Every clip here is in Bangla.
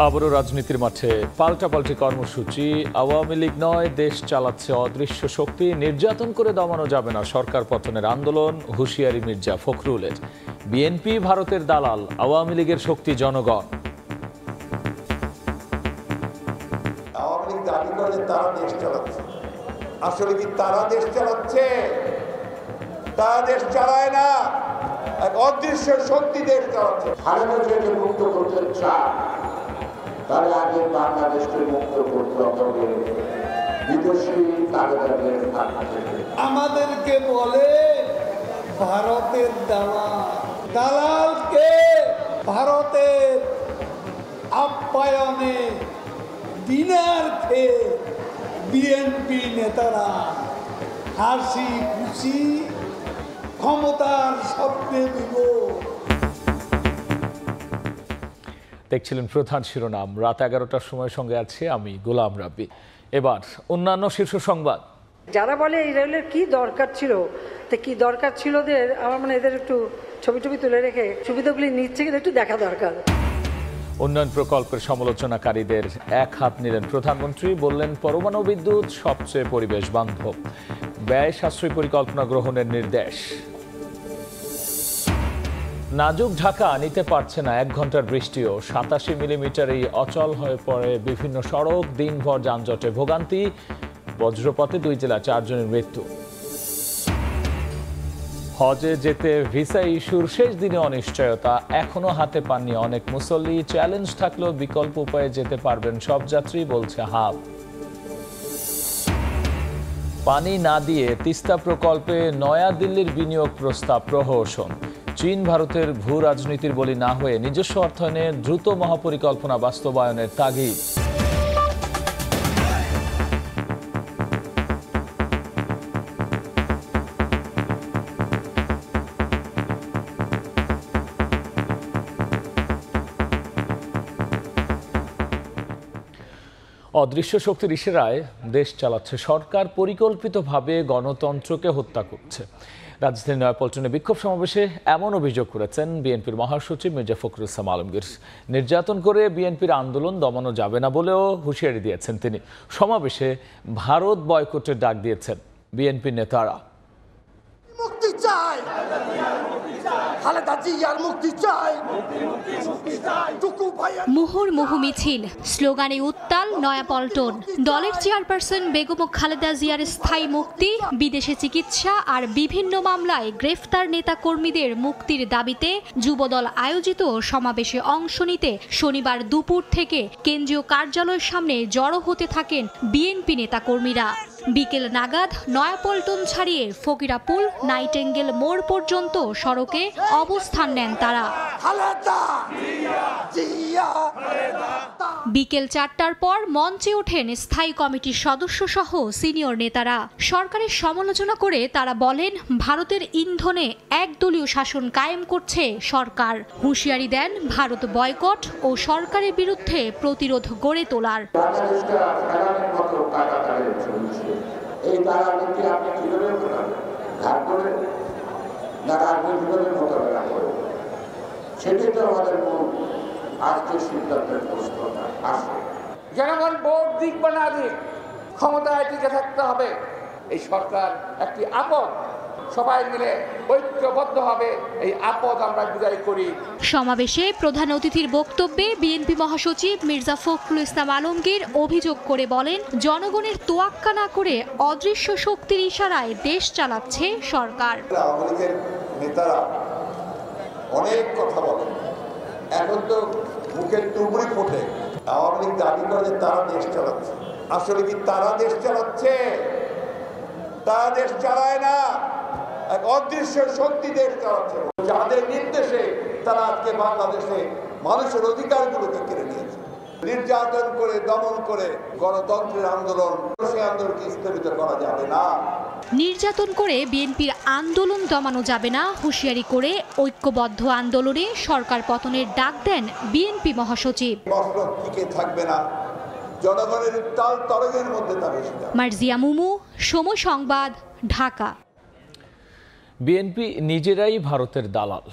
আবারও রাজনীতির মাঠে পাল্টাপাল্টি কর্মসূচি। আওয়ামী লীগ নয়, দেশ চালাচ্ছে অদৃশ্য শক্তি। নির্যাতন করে দমানো যাবে না সরকার পতনের আন্দোলন, হুঁশিয়ারি মির্জা ফখরুলের। বিএনপি ভারতের দালাল, আওয়ামী লীগের শক্তি জনগণ। আওয়ামী লীগ দাবি করে তারা দেশ চালাচ্ছে, আসলে কি তারা দেশ চালাচ্ছে? তারা দেশ চালায় না, এক অদৃশ্য শক্তি দেশ চালাচ্ছে। খালেদা জিয়াকে মুক্ত করতে চায়, তাহলে আগে বাংলাদেশকে মুক্ত করতে হবে বিদেশি কাগজের হাত থেকে। আমাদেরকে বলে ভারতের দালাল, দালালকে ভারতের আপ্যায়নে ডিনার খেয়ে বিএনপি নেতারা হাসি খুশি ক্ষমতার স্বপ্নে দিব। দেখছিলেন প্রধান শিরোনাম। রাত 11টার সময় সঙ্গে আছে আমি গোলাম রাব্বি। এবার অন্যান্য শীর্ষ সংবাদ। যারা বলে এই রেলের কি দরকার ছিল, তো কি দরকার ছিল ওদের, আমার মানে এদের একটু ছবি তুলে রেখে সুবিধাগুলি নিচ্ছে কিন্তু একটু দেখা দরকার। উন্নয়ন প্রকল্পের সমালোচনাকারীদের এক হাত নিলেন প্রধানমন্ত্রী, বললেন পরমাণু বিদ্যুৎ সবচেয়ে পরিবেশ বান্ধব। ব্যয় সাশ্রয়ী পরিকল্পনা গ্রহণের নির্দেশ। নাজুক ঢাকা নিতে পারছে না 1 ঘন্টার বৃষ্টিও। 87 মিলিমিটারেই অচল হয়ে পড়ে বিভিন্ন সড়ক, দিনভর যানজটে ভোগান্তি। বজ্রপাতে 2 জেলা 4 জনের মৃত্যু। হজে যেতে ভিসা ইস্যুর শেষ দিনে অনিশ্চয়তা, এখনো হাতে পাননি অনেক মুসল্লি। চ্যালেঞ্জ থাকলেও বিকল্প উপায়ে যেতে পারবেন সব যাত্রী, বলছে হাব। পানি না দিয়ে তিস্তা প্রকল্পে নয়াদিল্লির বিনিয়োগ প্রস্তাব প্রহসন। চীন ভারতের ভূ রাজনীতির বলি না হয়ে নিজস্ব অর্থায়নে দ্রুত মহাপরিকল্পনা বাস্তবায়নের তাগিদ। অদৃশ্য শক্তির ইশারায় দেশ চালাচ্ছে সরকার, পরিকল্পিতভাবে গণতন্ত্রকে হত্যা করছে। রাজধানীর নয়াপল্টনে বিক্ষোভ সমাবেশে এমন অভিযোগ করেছেন বিএনপির মহাসচিব মির্জা ফখরুল ইসলাম আলমগীর। নির্যাতন করে বিএনপির আন্দোলন দমানো যাবে না বলেও হুঁশিয়ারি দিয়েছেন তিনি। সমাবেশে ভারত বয়কটের ডাক দিয়েছেন বিএনপির নেতারা। মুক্তি চাই, খালেদা জিয়ার মুক্তি চাই। মুহুর্মুহু মিছিল, স্লোগানে উত্তাল নয়াপল্টন। দলের চেয়ারপারসন বেগম খালেদা জিয়ার স্থায়ী মুক্তি, বিদেশে চিকিৎসা আর বিভিন্ন মামলায় গ্রেফতার নেতা কর্মীদের মুক্তির দাবিতে যুবদল আয়োজিত সমাবেশে অংশ নিতে শনিবার দুপুর থেকে কেন্দ্রীয় কার্যালয়ের সামনে জড়ো হতে থাকেন বিএনপি নেতা কর্মীরা। বিকেল নাগাদ নয়াপল্টন ছাড়িয়ে ফকিরাপুল নাইটেঙ্গেল মোড় পর্যন্ত সড়কে অবস্থান নেন তারা। বিকেল 4টার পর মঞ্চে ওঠেন স্থায়ী কমিটির সদস্য সহ সিনিয়র নেতারা। সরকারের সমালোচনা করে তারা বলেন ভারতের ইন্ধনে একদলীয় শাসন কায়েম করছে সরকার। হুঁশিয়ারি দেন ভারত বয়কট ও সরকারের বিরুদ্ধে প্রতিরোধ গড়ে তোলার। এই রাজনীতি আপনি কিভাবে করেন? ঘাট করে না রাজনীতির মোকাবেলা করে? সেটাই তো আমাদের মূল আজকের সিদ্ধান্তের প্রশ্ন আসে। জনগণ ভোট দিক বা না দিক, ক্ষমতায় টিকে থাকতে হবে। এই সরকার একটি আপদ, সবাই মিলে ঐক্যবদ্ধ হবে এই আপদ আমরা বিদায় করি। সমাবেশে প্রধান অতিথির বক্তব্যে বিএনপি মহাসচিব মির্জা ফখরুল ইসলাম আলমগীর অভিযোগ করে বলেন জনগণের তোয়াক্কা না করে অদৃশ্য শক্তির ইশারায় দেশ চালাচ্ছে সরকার। আওয়ামী লীগের নেতারা অনেক কথা বলেন, এখন তো মুখের টুকরি ফোটে। আওয়ামী লীগ দাবি করে তারা দেশ চালাচ্ছে, আসলে কি তারা দেশ চালাচ্ছে? তারা দেশ চালায় না, এক অদৃশ্য শক্তি দেশ চালাচ্ছে, যাদের নির্দেশে তারা আজকে বাংলাদেশে মানুষের অধিকারগুলোকে কেড়ে নিয়েছে। নির্যাতন করে, দমন করে গণতন্ত্রের আন্দোলন, সেই আন্দোলনকে স্থগিত করা যাবে না। নির্যাতন করে বিএনপির আন্দোলন দমানো যাবে না হুঁশিয়ারি করে ঐক্যবদ্ধ আন্দোলনে সরকার পতনের ডাক দেন বিএনপি মহাসচিব। টিকে থাকবে না, জনগণের উত্তাল তরঙ্গের মধ্যে তা বেশি। মার্জিয়া মুমু, সময় সংবাদ, ঢাকা। বিএনপি নিজেরাই ভারতের দালাল,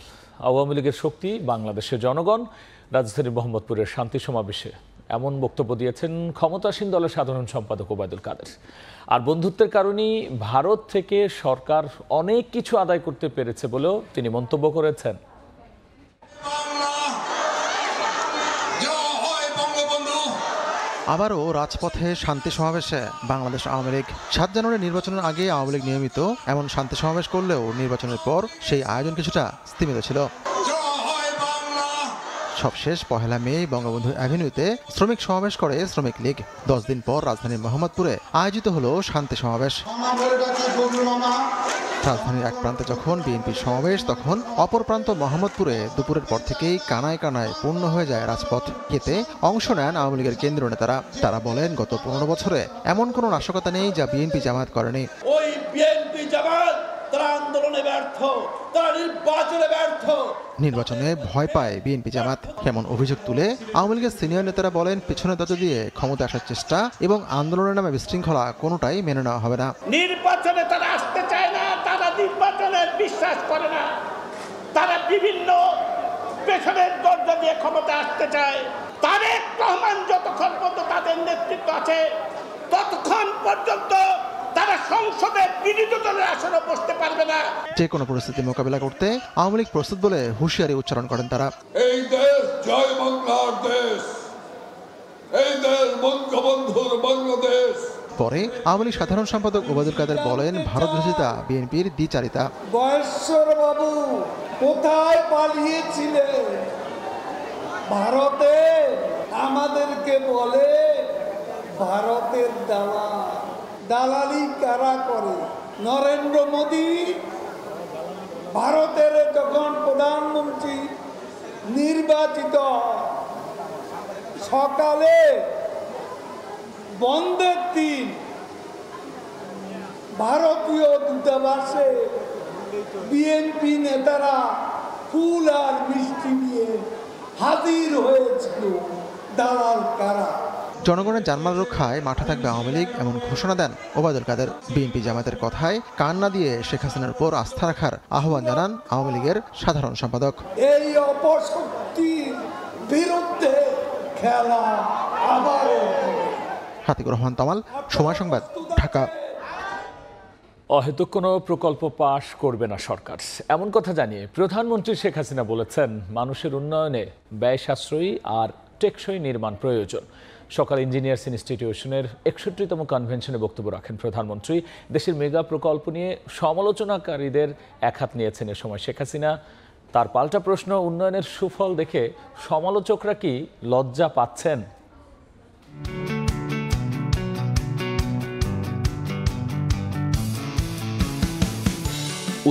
আওয়ামী লীগের শক্তি বাংলাদেশের জনগণ। রাজধানীর মোহাম্মদপুরের শান্তি সমাবেশে এমন বক্তব্য দিয়েছেন ক্ষমতাসীন দলের সাধারণ সম্পাদক ওবায়দুল কাদের। আর বন্ধুত্বের কারণেই ভারত থেকে সরকার অনেক কিছু আদায় করতে পেরেছে বলেও তিনি মন্তব্য করেছেন। আবারও রাজপথে শান্তি সমাবেশে বাংলাদেশ আওয়ামী লীগ। 7 জানুয়ারি নির্বাচনের আগে আওয়ামী লীগ নিয়মিত এমন শান্তি সমাবেশ করলেও নির্বাচনের পর সেই আয়োজন কিছুটা স্থিমিত ছিল। সবশেষ 1 মে বঙ্গবন্ধু অ্যাভিনিউতে শ্রমিক সমাবেশ করে শ্রমিক লীগ। 10 দিন পর রাজধানীর মোহাম্মদপুরে আয়োজিত হলো শান্তি সমাবেশ। রাজধানীর এক প্রান্তে যখন বিএনপির সমাবেশ, তখন অপর প্রান্ত মোহাম্মদপুরে দুপুরের পর থেকেই কানায় কানায় পূর্ণ হয়ে যায় রাজপথ। এতে অংশ নেন আওয়ামী লীগের কেন্দ্রীয় নেতারা। তারা বলেন, গত 15 বছরে এমন কোনো নাশকতা নেই যা বিএনপি জামায়াত করেনি। ওই বিএনপি জামায়াত তারা আন্দোলনে ব্যর্থ, তারা নির্বাচনে ব্যর্থ। নির্বাচনে ভয় পায় বিএনপি জামাত, এমন অভিযোগ তুলে আওয়ামী লীগের সিনিয়র নেতারা বলেন, পেছনে দরজা দিয়ে ক্ষমতা আসার চেষ্টা এবং আন্দোলনের নামে বিশৃঙ্খলা কোনোটাই মেনে নেওয়া হবে না। নির্বাচনে তারা আসতে চায় না, তারা নির্বাচনের বিশ্বাস করে না, তারা বিভিন্ন পেছনের দরজা দিয়ে ক্ষমতা আসতে চায়। তারেক রহমান যতক্ষণ পর্যন্ত তাদের নেতৃত্ব আছে ততক্ষণ পর্যন্ত তারা সংসদে বিরোধী দলের আসনে বসতে পারবে না। যে কোনো পরিস্থিতি মোকাবিলা করতে আওয়ামী লীগ প্রস্তুত বলে হুঁশিয়ারি উচ্চারণ করেন তারা। এই দেশ জয় বাংলার দেশ, এই দেশ বঙ্গবন্ধুর বাংলাদেশ। পরে আওয়ামী লীগ সাধারণ সম্পাদক ওবায়দুল কাদের বলেন, ভারত বিরোধিতা বিএনপির দ্বিচারিতা। বয়স্কর বাবু কোথায় পালিয়েছিলেন? ভারতে আমাদেরকে বলে ভারতের দালালি কারা করে? নরেন্দ্র মোদী ভারতের যখন প্রধানমন্ত্রী নির্বাচিত, সকালে বন্ধের দিন ভারতীয় দূতাবাসে বিএনপি নেতারা ফুল আর মিষ্টি নিয়ে হাজির হয়েছিল। দালাল কারা? জনগণের জানমাল রক্ষায় মাঠে থাকবে আওয়ামী লীগ, এমন ঘোষণা দেন ওবায়দুল কাদের। বিএনপি জামাতের কথায় কান না দিয়ে শেখ হাসিনার উপর আস্থা রাখার আহ্বান জানান আওয়ামী লীগের সাধারণ সম্পাদক। এই অপশক্তির বিরুদ্ধে খেলা আবারও। হাতিকুর রহমান তামাল, সময় সংবাদ, ঢাকা। অহেতুক কোনো প্রকল্প পাশ করবে না সরকার, এমন কথা জানিয়ে প্রধানমন্ত্রী শেখ হাসিনা বলেছেন, মানুষের উন্নয়নে ব্যয় সাশ্রয়ী আর টেকসই নির্মাণ প্রয়োজন। সকাল ইঞ্জিনিয়ার্স ইনস্টিটিউশনের 61তম কনভেনশনে বক্তব্য রাখেন প্রধানমন্ত্রী। দেশের মেগা প্রকল্প নিয়ে সমালোচনাকারীদের একহাত নিয়েছেন এ সময় শেখ হাসিনা। তার পাল্টা প্রশ্ন, উন্নয়নের সুফল দেখে সমালোচকরা কি লজ্জা পাচ্ছেন?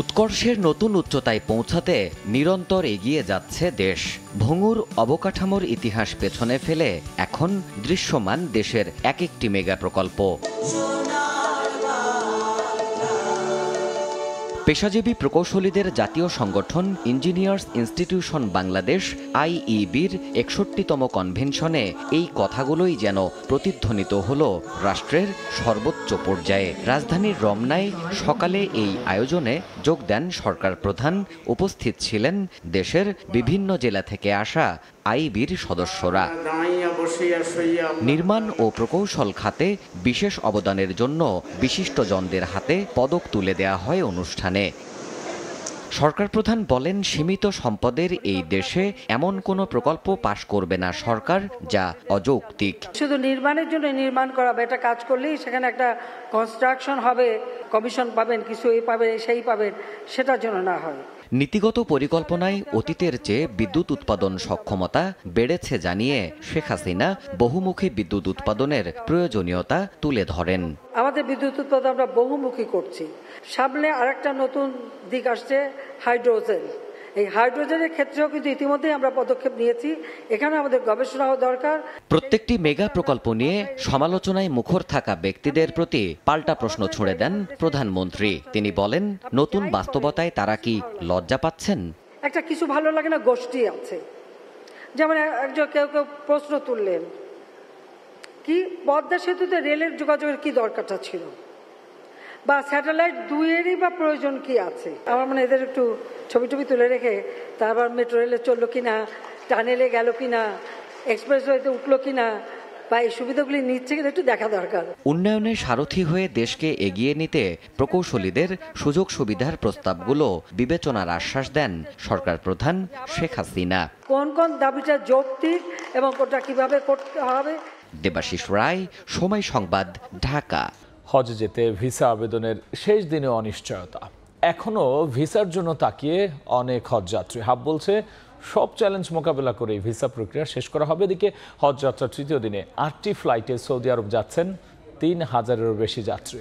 উৎকর্ষের নতুন উচ্চতায় পৌঁছাতে নিরন্তর এগিয়ে যাচ্ছে দেশ। ভঙ্গুর অবকাঠামোর ইতিহাস পেছনে ফেলে এখন দৃশ্যমান দেশের এক একটি মেগা প্রকল্প। পেশাজীবী প্রকৌশলীদের জাতীয় সংগঠন ইঞ্জিনিয়ার্স ইনস্টিটিউশন বাংলাদেশ আইইবির 61তম কনভেনশনে এই কথাগুলোই যেন প্রতিধ্বনিত হলো রাষ্ট্রের সর্বোচ্চ পর্যায়ে। রাজধানীর রমনায় সকালে এই আয়োজনে যোগ দেন সরকার প্রধান। উপস্থিত ছিলেন দেশের বিভিন্ন জেলা থেকে আসা আইবির সদস্যরা। নির্মাণ ও প্রকৌশল খাতে বিশেষ অবদানের জন্য বিশিষ্টজনদের হাতে পদক তুলে দেয়া হয় অনুষ্ঠানে। সরকার প্রধান বলেন, সীমিত সম্পদের এই দেশে এমন কোনো প্রকল্প পাশ করবে না সরকার যা অযৌক্তিক। শুধু নির্মাণের জন্য নির্মাণ করা হবে, এটা কাজ করলেই সেখানে একটা কনস্ট্রাকশন হবে, কমিশন পাবেন, কিছু এই পাবেন সেই পাবেন, সেটার জন্য না হয়। নীতিগত পরিকল্পনায় অতীতের চেয়ে বিদ্যুৎ উৎপাদন সক্ষমতা বেড়েছে জানিয়ে শেখ হাসিনা বহুমুখী বিদ্যুৎ উৎপাদনের প্রয়োজনীয়তা তুলে ধরেন। আমাদের বিদ্যুৎ উৎপাদন আমরা বহুমুখী করছি। সামনে আরেকটা নতুন দিক আসছে, হাইড্রোজেন। এই হাইড্রোজেনের ক্ষেত্রেও কিন্তু ইতিমধ্যেই আমরা পদক্ষেপ নিয়েছি। এখানে আমাদের গবেষণা দরকার। প্রত্যেকটি মেগা প্রকল্প নিয়ে সমালোচনায় মুখর থাকা ব্যক্তিদের প্রতি পাল্টা প্রশ্ন ছুড়ে দেন প্রধানমন্ত্রী। তিনি বলেন, নতুন বাস্তবতায় তারা কি লজ্জা পাচ্ছেন? একটা কিছু ভালো লাগে না গোষ্ঠী আছে, যেমন একজন কেউ প্রশ্ন তুললেন, কি পদ্মা সেতুতে রেলের যোগাযোগের কি দরকারটা ছিল, বা স্যাটেলাইট দুইয়েরই বা প্রয়োজন কি আছে। আমার মানে এদের একটু ছবি তুলে রেখে তারপর মেট্রো রেলে চললো কিনা, টানেলে গেল কিনা, এক্সপ্রেসওয়েতে উঠলো কিনা, বা এই সুবিধাগুলি নিচ্ছে কিনা একটু দেখা দরকার। উন্নয়নের সারথি হয়ে দেশকে এগিয়ে নিতে প্রকৌশলীদের সুযোগ সুবিধার প্রস্তাবগুলো বিবেচনার আশ্বাস দেন সরকার প্রধান শেখ হাসিনা। কোন কোন দাবিটা যৌক্তিক এবং কোনটা কিভাবে করতে হবে। দেবাশিস রায়, সময় সংবাদ, ঢাকা। হজে যেতে ভিসা আবেদনের শেষ দিনে অনিশ্চয়তা। এখনো ভিসার জন্য তাকিয়ে অনেক হজযাত্রী। হাব বলছে সব চ্যালেঞ্জ মোকাবেলা করে ভিসা প্রক্রিয়া শেষ করা হবে। এদিকে হজ যাত্রার তৃতীয় দিনে 8টি ফ্লাইটে সৌদি আরব যাচ্ছেন 3000-এরও বেশি যাত্রী।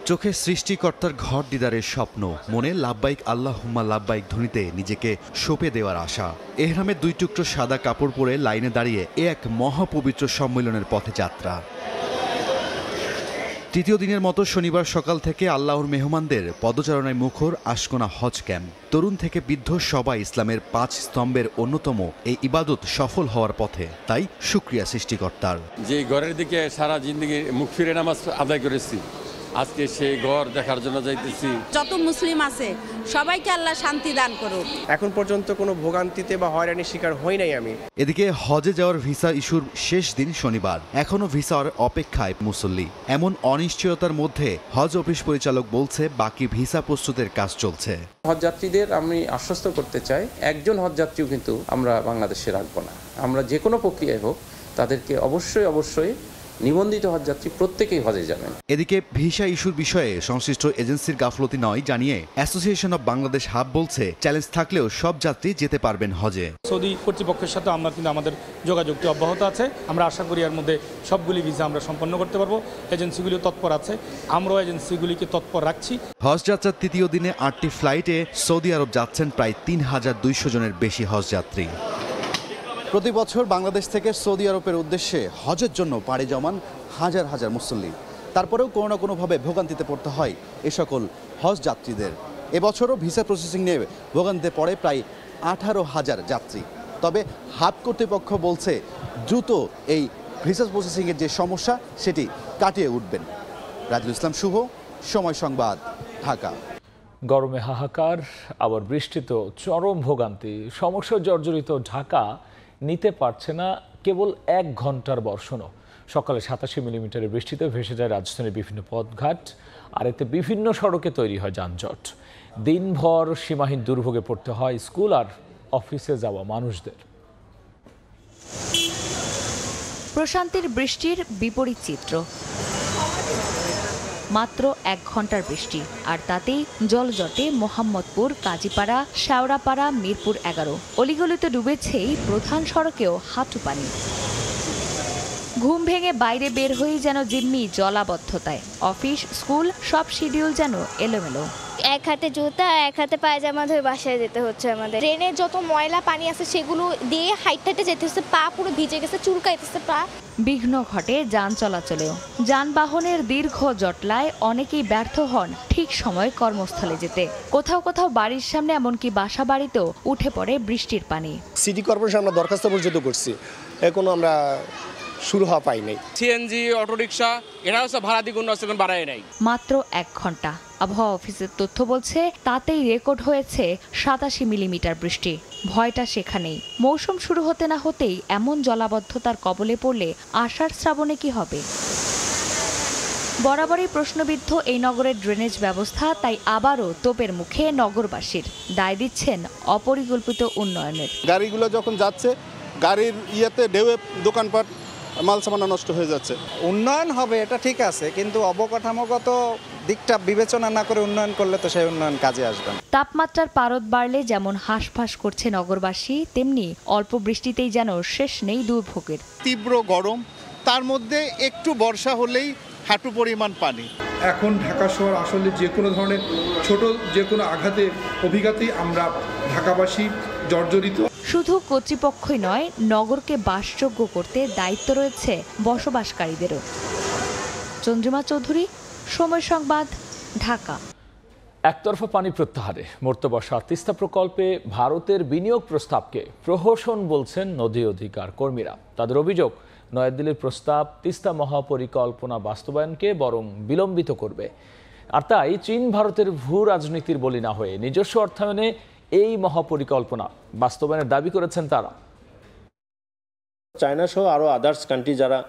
চোখে সৃষ্টিকর্তার ঘর দিদারের স্বপ্ন, মনে লাব্বাইক আল্লাহুম্মা লাব্বাইক ধ্বনিতে নিজেকে সঁপে দেওয়ার আশা। এহরামের 2 টুকরো সাদা কাপড় পরে লাইনে দাঁড়িয়ে এক মহাপবিত্র সম্মেলনের পথে যাত্রা। তৃতীয় দিনের মতো শনিবার সকাল থেকে আল্লাহর মেহমানদের পদচারণায় মুখর আশকোনা হজ ক্যাম্প। তরুণ থেকে বৃদ্ধ সবাই ইসলামের 5 স্তম্ভের অন্যতম এই ইবাদত সফল হওয়ার পথে, তাই শুকরিয়া সৃষ্টিকর্তার। যে ঘরের দিকে সারা জিন্দগি মুখ ফিরে নামাজ আদায় করেছি, আজকে সেই ঘর দেখার জন্য যাইতেছি। যত মুসলিম আছে সবাইকে আল্লাহ শান্তি দান করুক। এখন পর্যন্ত কোনো ভোগান্তিতে বা হয়রানির শিকার হই নাই আমি। এদিকে হজে যাওয়ার ভিসা ইস্যুর শেষ দিন শনিবার, এখনো ভিসার অপেক্ষায় মুসল্লি। এমন অনিশ্চয়তার মধ্যে হজ অফিস পরিচালক বলছে বাকি ভিসা প্রস্তুতের কাজ চলছে। হজযাত্রীদের আমি আশ্বস্ত করতে চাই, একজন হজযাত্রীও কিন্তু আমরা বাংলাদেশে রাখবো না। আমরা যে কোনো প্রক্রিয়ায় হোক তাদেরকে অবশ্যই নিবন্ধিত হজযাত্রী প্রত্যেকেই হজে যাবেন। এদিকে ভিসা ইস্যুর বিষয়ে সংশ্লিষ্ট এজেন্সির গাফলতি নয় জানিয়ে অ্যাসোসিয়েশন অব বাংলাদেশ হাব বলছে চ্যালেঞ্জ থাকলেও সব যাত্রী যেতে পারবেন হজে। সৌদি কর্তৃপক্ষের সাথে আমরা কিন্তু আমাদের যোগাযোগটি অব্যাহত আছে। আমরা আশা করি এর মধ্যে সবগুলি ভিসা আমরা সম্পন্ন করতে পারবো। এজেন্সিগুলি তৎপর আছে, আমরাও এজেন্সিগুলিকে তৎপর রাখছি। হজ যাত্রার তৃতীয় দিনে 8টি ফ্লাইটে সৌদি আরব যাচ্ছেন প্রায় 3200 জনের বেশি হজযাত্রী। প্রতি বছর বাংলাদেশ থেকে সৌদি আরবের উদ্দেশ্যে হজের জন্য পাড়ি জমান হাজার হাজার মুসল্লি। তারপরেও কোনো না কোনোভাবে ভোগান্তিতে পড়তে হয় এ সকল হজ যাত্রীদের। এবছরও ভিসা প্রসেসিং নিয়ে ভোগান্তিতে পড়ে প্রায় 18,000 যাত্রী। তবে হাব কর্তৃপক্ষ বলছে দ্রুত এই ভিসা প্রসেসিংয়ের যে সমস্যা সেটি কাটিয়ে উঠবেন। রাজুল ইসলাম শুভ, সময় সংবাদ, ঢাকা। গরমে হাহাকার, আবার বৃষ্টিতেও চরম ভোগান্তি। সমস্যা জর্জরিত ঢাকা নিতে পারছে না কেবল 1 ঘন্টার বর্ষণও। সকালে 87 মিলিমিটারের বৃষ্টিতে ভেসে যায় রাজধানীর বিভিন্ন পথঘাট, আর এতে বিভিন্ন সড়কে তৈরি হয় যানজট। দিনভর সীমাহীন দুর্ভোগে পড়তে হয় স্কুল আর অফিসে যাওয়া মানুষদের। প্রশান্তির বৃষ্টির বিপরীত চিত্র। মাত্র 1 ঘন্টার বৃষ্টি, আর তাতেই জলজটে মোহাম্মদপুর, কাজীপাড়া, শেওড়াপাড়া, মিরপুর 11। অলিগলিতে ডুবেছেই প্রধান সড়কেও হাঁটু পানি। ঘুম ভেঙে বাইরে বের হয়েই যেন জিম্মি জলাবদ্ধতায়। অফিস, স্কুল সব শিডিউল যেন এলোমেলো। এক হাতে জুতা, এক হাতে পায়জামা ধরে বাসায় যেতে হচ্ছে আমাদের। ট্রেনে যত ময়লা পানি আছে সেগুলো দিয়ে হাইটে যেতে হচ্ছে, পা পুরো ভিজে গেছে, চুলকাইতেছে পা। বিঘ্ন ঘটে যান চলাচলেও। যানবাহনের দীর্ঘ জটলায় অনেকেই ব্যর্থ হন ঠিক সময় কর্মস্থলে যেতে। কোথাও কোথাও বাড়ির সামনে, এমনকি বাসা বাড়িতেও উঠে পড়ে বৃষ্টির পানি। সিটি কর্পোরেশন আমরা দরখাস্ত পর্যন্ত করছি, এখনো আমরা শুরু হওয়া পাই নাই। সিএনজি, অটোরিকশা এরাও সব ভাড়া দ্বিগুণ বাড়ায় নাই। মাত্র 1 ঘন্টা। আবহাওয়া অফিসের তথ্য বলছে তাতেই রেকর্ড হয়েছে 87 মিলিমিটার বৃষ্টি। ভয়টা সেখানেই। মৌসুম শুরু হতে না হতেই এমন জলাবদ্ধতার কবলে পড়লে আষাঢ় শ্রাবণে কি হবে? বরাবরই প্রশ্নবিদ্ধ এই নগরের ড্রেনেজ ব্যবস্থা, তাই আবারও তোপের মুখে নগরবাসীর। দায় দিচ্ছেন অপরিকল্পিত উন্নয়নের। গাড়িগুলো যখন যাচ্ছে, গাড়ির ইয়েতে ঢেউয়ে দোকানপাট, মাল সামানা নষ্ট হয়ে যাচ্ছে। উন্নয়ন হবে এটা ঠিক আছে, কিন্তু অবকাঠামোগত দিকটা বিবেচনা না করে উন্নয়ন করলে তো সেই উন্নয়ন কাজে আসবে না। তাপমাত্রার পারদ বাড়লে যেমন হাঁসফাঁস করছে নগরবাসী, তেমনি অল্প বৃষ্টিতেই যেন শেষ নেই দুর্ভোগের। তীব্র গরম, তার মধ্যে একটু বর্ষা হলেই হাঁটু পরিমাণ পানি। এখন ঢাকা শহর আসলে যে কোনো ধরনের ছোট যে কোনো অভিঘাতেই আমরা ঢাকাবাসী জর্জরিত। শুধু কর্তৃপক্ষই নয়, নগরকে বাসযোগ্য করতে দায়িত্ব রয়েছে বসবাসকারীদেরও। চন্দ্রিমা চৌধুরী, সময় সংবাদ, ঢাকা। একতরফা পানি প্রত্যাহারে মরতে বসা তিস্তা প্রকল্পে ভারতের বিনিয়োগ প্রস্তাবকে প্রহসন বলছেন নদী অধিকার কর্মীরা। তাদের অভিযোগ, নয়াদিল্লির প্রস্তাব তিস্তা মহাপরিকল্পনা বাস্তবায়নকে বরং বিলম্বিত করবে। আর তাই চীন ভারতের ভূ রাজনীতির বলি না হয়ে নিজস্ব অর্থায়নে এই মহাপরিকল্পনা বাস্তবায়নের দাবি করেছেন তারা। চায়না সহ আরও আদার্স কান্ট্রি যারা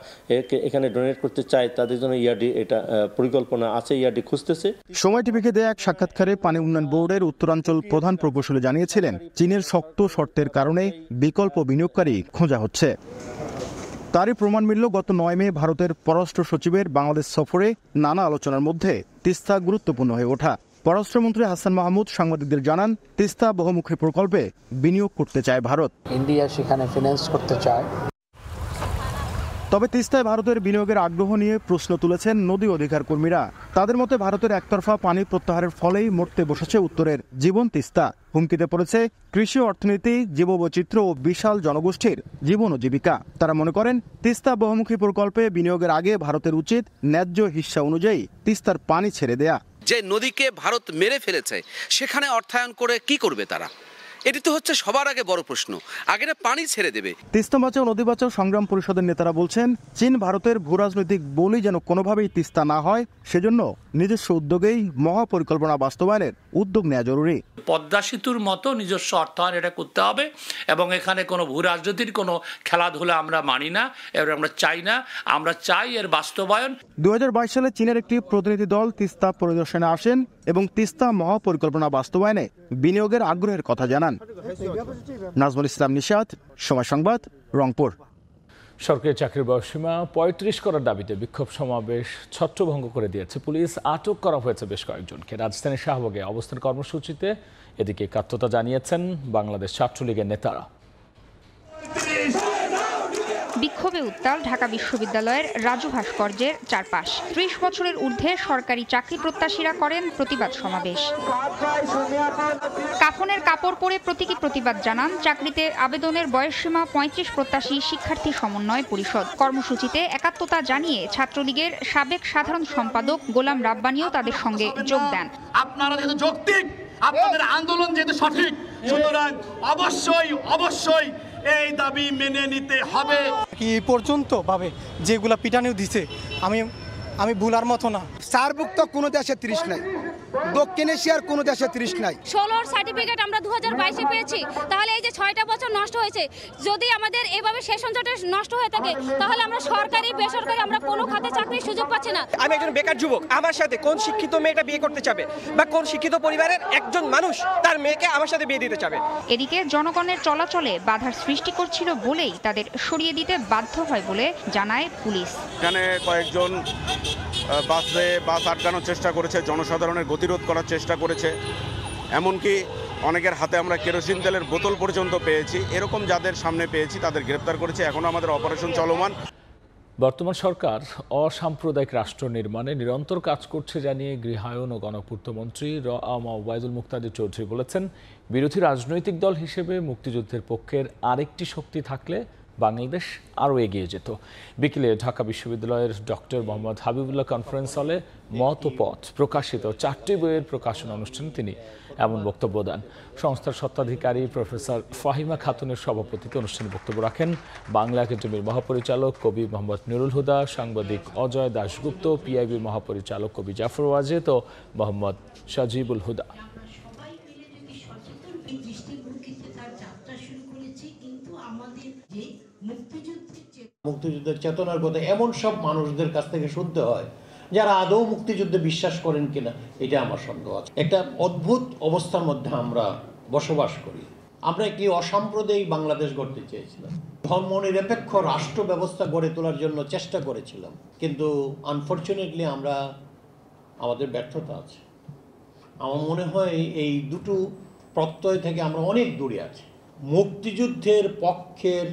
এখানে ডোনেট করতে চায় তাদের জন্য ইয়ারডি এটা পরিকল্পনা আছে, ইয়ারডি খুঁজতেছে। সময় টিভিকে দেয়া এক সাক্ষাৎকারে পানি উন্নয়ন বোর্ডের উত্তরাঞ্চল প্রধান প্রকৌশলী জানিয়েছিলেন, চীনের শক্ত শর্তের কারণে বিকল্প বিনিয়োগকারী খোঁজা হচ্ছে। তারই প্রমাণ মিলল গত 9 মে ভারতের পররাষ্ট্র সচিবের বাংলাদেশ সফরে নানা আলোচনার মধ্যে তিস্তা গুরুত্বপূর্ণ হয়ে ওঠা। পররাষ্ট্রমন্ত্রী হাসান মাহমুদ সাংবাদিকদের জানান, তিস্তা বহুমুখী প্রকল্পে বিনিয়োগ করতে চায় ভারত। ইন্ডিয়া সেখানে ফিন্যান্স করতে চায়। তবে তিস্তায় ভারতের বিনিয়োগের আগ্রহ নিয়ে প্রশ্ন তুলেছেন নদী অধিকার কর্মীরা। তাদের মতে ভারতের একতরফা পানি প্রত্যাহারের ফলেই মরতে বসেছে উত্তরের জীবন তিস্তা। হুমকিতে পড়েছে কৃষি, অর্থনীতি, জীববৈচিত্র্য ও বিশাল জনগোষ্ঠীর জীবন ও জীবিকা। তারা মনে করেন তিস্তা বহুমুখী প্রকল্পে বিনিয়োগের আগে ভারতের উচিত ন্যায্য হিস্সা অনুযায়ী তিস্তার পানি ছেড়ে দেয়া। যে নদীকে ভারত মেরে ফেলেছে সেখানে অর্থায়ন করে কি করবে তারা? এটি তো হচ্ছে সবার আগে বড় প্রশ্ন। আগে পানি ছেড়ে দেবে। তিস্তা বাঁচাও নদী বাঁচাও সংগ্রাম পরিষদের নেতারা বলছেন, চীন ভারতের ভূরাজনৈতিক বলি যেন কোনোভাবেই তিস্তা না হয়, সেজন্য নিজস্ব উদ্যোগেই মহাপরিকল্পনা বাস্তবায়নের উদ্যোগ নেওয়া জরুরি। পদ্মা সেতুর মতো নিজস্ব অর্থায়ন এটা করতে হবে এবং এখানে কোনো ভূ রাজনীতির কোনো খেলাধুলা আমরা মানি না এবং আমরা চাই না। আমরা চাই এর বাস্তবায়ন। 2022 সালে চীনের একটি প্রতিনিধি দল তিস্তা পরিদর্শনে আসেন এবং তিস্তা মহাপরিকল্পনা বাস্তবায়নে বিনিয়োগের আগ্রহের কথা জানান। নাজমুল ইসলাম নিশাত, সময় সংবাদ, রংপুর। সরকারি চাকরির বয়সসীমা 35 করার দাবিতে বিক্ষোভ সমাবেশ ছত্রভঙ্গ করে দিয়েছে পুলিশ। আটক করা হয়েছে বেশ কয়েকজনকে। রাজধানীর শাহবাগে অবস্থান কর্মসূচিতে এদিকে একাত্মতা জানিয়েছেন বাংলাদেশ ছাত্রলীগের নেতারা। বিক্ষোভে উত্তাল ঢাকা বিশ্ববিদ্যালয়ের রাজু ভাস্কর্যের চারপাশ। 30 বছরের ঊর্ধ্বে সরকারি চাকরি প্রত্যাশীরা করেন প্রতিবাদ সমাবেশ। কাফনের কাপড় পরে প্রতীকী প্রতিবাদ জানান চাকরিতে আবেদনের বয়সসীমা 35 প্রত্যাশী শিক্ষার্থী সমন্বয় পরিষদ। কর্মসূচিতে একাত্মতা জানিয়ে ছাত্রলীগের সাবেক সাধারণ সম্পাদক গোলাম রাব্বানিও তাদের সঙ্গে যোগ দেন। আপনারা যেহেতু যৌক্তিক, আপনাদের আন্দোলন যেহেতু সঠিক, সুতরাং অবশ্যই এই দাবি মেনে নিতে হবে। কি পর্যন্ত ভাবে যেগুলা পিটানিও দিছে আমি ভুলার মতো না। সার্কভুক্ত কোনো দেশে 30 নাই, দক্ষিণ এশিয়ার কোনো দেশে 30 নাই। 16 সার্টিফিকেট আমরা 2022-এ পেয়েছি। তাহলে এই যে 6টা বছর নষ্ট হয়েছে, যদি আমাদের এভাবে সেশনজটে নষ্ট হয়ে থাকে তাহলে আমরা সরকারি বেসরকারি আমরা কোনো খাতে চাকরির সুযোগ পাচ্ছি না। আমি একজন বেকার যুবক, আমার সাথে কোন শিক্ষিত মেয়েটা বিয়ে করতে চাবে বা কোন শিক্ষিত পরিবারের একজন মানুষ তার মেয়েকে আমার সাথে বিয়ে দিতে চাবে? এদিকে জনগণের চলাচলে বাধার সৃষ্টি করছিল বলেই তাদের সরিয়ে দিতে বাধ্য হয় বলে জানায় পুলিশ। এখানে কয়েকজন বাস আটকানোর চেষ্টা করেছে, জনসাধারণের গতিরোধ করার চেষ্টা করেছে, এমনকি অনেকের হাতে আমরা কেরোসিন তেলের বোতল পর্যন্ত পেয়েছি। এরকম যাদের সামনে পেয়েছি তাদের গ্রেপ্তার করেছি। এখনও আমাদের অপারেশন চলমান। বর্তমান সরকার অসাম্প্রদায়িক রাষ্ট্র নির্মাণে নিরন্তর কাজ করছে জানিয়ে গৃহায়ন ও গণপূর্ত মন্ত্রী ওবায়দুল মুক্তাদির চৌধুরী বলেছেন, বিরোধী রাজনৈতিক দল হিসেবে মুক্তিযুদ্ধের পক্ষের আরেকটি শক্তি থাকলে বাংলাদেশ আরও এগিয়ে যেত। বিকেলে ঢাকা বিশ্ববিদ্যালয়ের ডক্টর মোহাম্মদ হাবিবুল্লাহ কনফারেন্স হলে মত ও পথ প্রকাশিত 4টি বইয়ের প্রকাশনা অনুষ্ঠানে তিনি এমন বক্তব্য দেন। সংস্থার স্বত্বাধিকারী প্রফেসর ফাহিমা খাতুনের সভাপতিত্বে অনুষ্ঠানে বক্তব্য রাখেন বাংলা একাডেমির মহাপরিচালক কবি মোহাম্মদ নুরুল হুদা, সাংবাদিক অজয় দাশগুপ্ত, পিআইবির মহাপরিচালক কবি জাফর ওয়াজেদ ও মোহাম্মদ সাজিবুল হুদা। মুক্তিযুদ্ধের চেতনার কথা এমন সব মানুষদের কাছ থেকে শুনতে হয় যারা আদৌ মুক্তিযুদ্ধে বিশ্বাস করেন কিনা এটা আমার সন্দেহ আছে। একটা অদ্ভুত অবস্থার মধ্যে আমরা বসবাস করি। আমরা একটি অসাম্প্রদায়িক বাংলাদেশ গড়তে চেয়েছিলাম, ধর্মনিরপেক্ষ রাষ্ট্র ব্যবস্থা গড়ে তোলার জন্য চেষ্টা করেছিলাম, কিন্তু আনফরচুনেটলি আমাদের ব্যর্থতা আছে। আমার মনে হয় এই দুটো প্রত্যয় থেকে আমরা অনেক দূরে আছি। মুক্তিযুদ্ধের পক্ষের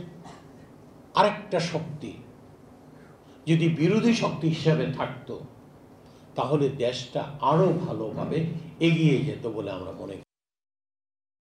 আরেকটা শক্তি যদি বিরোধী শক্তি হিসাবে থাকতো তাহলে দেশটা আরও ভালোভাবে এগিয়ে যেত বলে আমরা মনে করি।